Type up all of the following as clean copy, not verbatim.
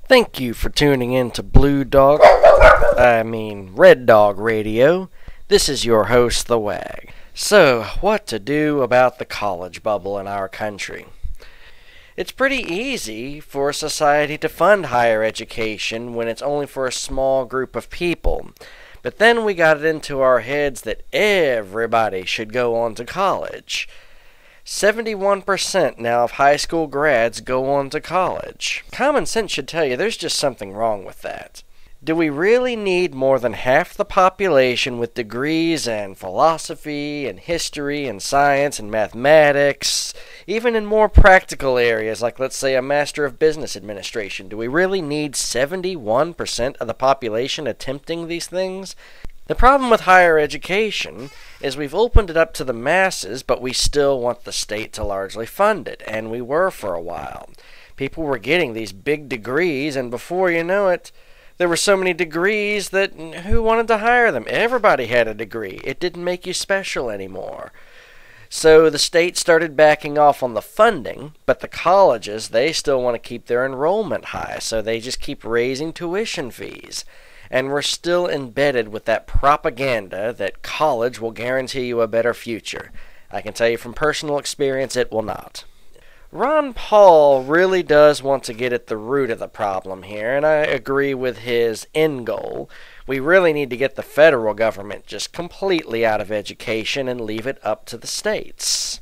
Thank you for tuning in to Red Dog Radio. This is your host, The Wag. So, what to do about the college bubble in our country? It's pretty easy for a society to fund higher education when it's only for a small group of people. But then we got it into our heads that everybody should go on to college. 71% now of high school grads go on to college. Common sense should tell you there's just something wrong with that. Do we really need more than half the population with degrees in philosophy and history and science and mathematics, even in more practical areas like, let's say, a Master of Business Administration? Do we really need 71% of the population attempting these things? The problem with higher education is we've opened it up to the masses, but we still want the state to largely fund it, and we were for a while. People were getting these big degrees, and before you know it, there were so many degrees that who wanted to hire them? Everybody had a degree. It didn't make you special anymore. So the state started backing off on the funding, but the colleges, they still want to keep their enrollment high, so they just keep raising tuition fees. And we're still embedded with that propaganda that college will guarantee you a better future. I can tell you from personal experience, it will not. Ron Paul really does want to get at the root of the problem here, and I agree with his end goal. We really need to get the federal government just completely out of education and leave it up to the states.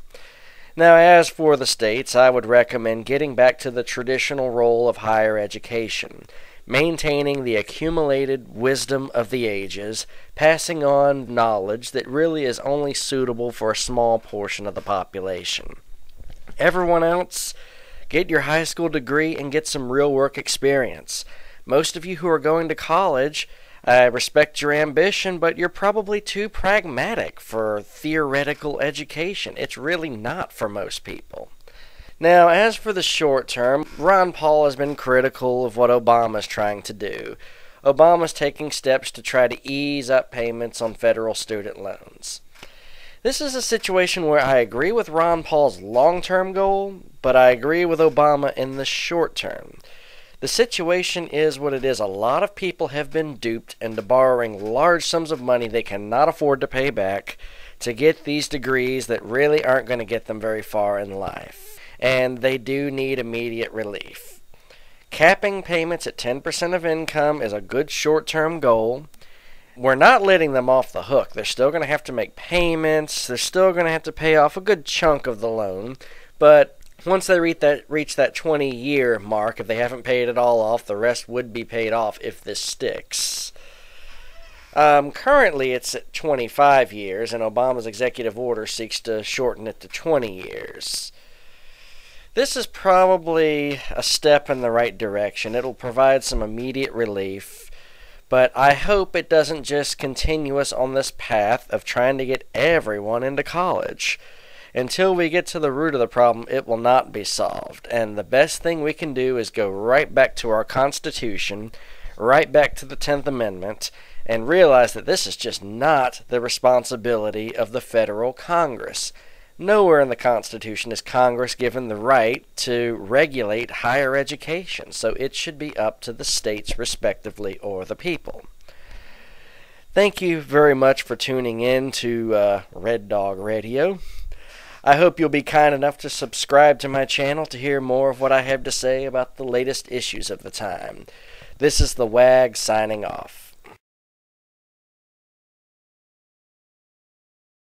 Now, as for the states, I would recommend getting back to the traditional role of higher education, maintaining the accumulated wisdom of the ages, passing on knowledge that really is only suitable for a small portion of the population. Everyone else, get your high school degree and get some real work experience. Most of you who are going to college, I respect your ambition, but you're probably too pragmatic for theoretical education. It's really not for most people. Now, as for the short term, Ron Paul has been critical of what Obama's trying to do. Obama's taking steps to try to ease up payments on federal student loans. This is a situation where I agree with Ron Paul's long-term goal, but I agree with Obama in the short term. The situation is what it is. A lot of people have been duped into borrowing large sums of money they cannot afford to pay back to get these degrees that really aren't going to get them very far in life. And they do need immediate relief. Capping payments at 10% of income is a good short-term goal. We're not letting them off the hook. They're still going to have to make payments. They're still going to have to pay off a good chunk of the loan. But once they reach that 20-year mark, if they haven't paid it all off, the rest would be paid off if this sticks. Currently, it's at 25 years, and Obama's executive order seeks to shorten it to 20 years. This is probably a step in the right direction. It'll provide some immediate relief. But I hope it doesn't just continue us on this path of trying to get everyone into college. Until we get to the root of the problem, it will not be solved. And the best thing we can do is go right back to our Constitution, right back to the 10th Amendment, and realize that this is just not the responsibility of the federal Congress. Nowhere in the Constitution is Congress given the right to regulate higher education, so it should be up to the states respectively or the people. Thank you very much for tuning in to Red Dog Radio. I hope you'll be kind enough to subscribe to my channel to hear more of what I have to say about the latest issues of the time. This is the Wag signing off.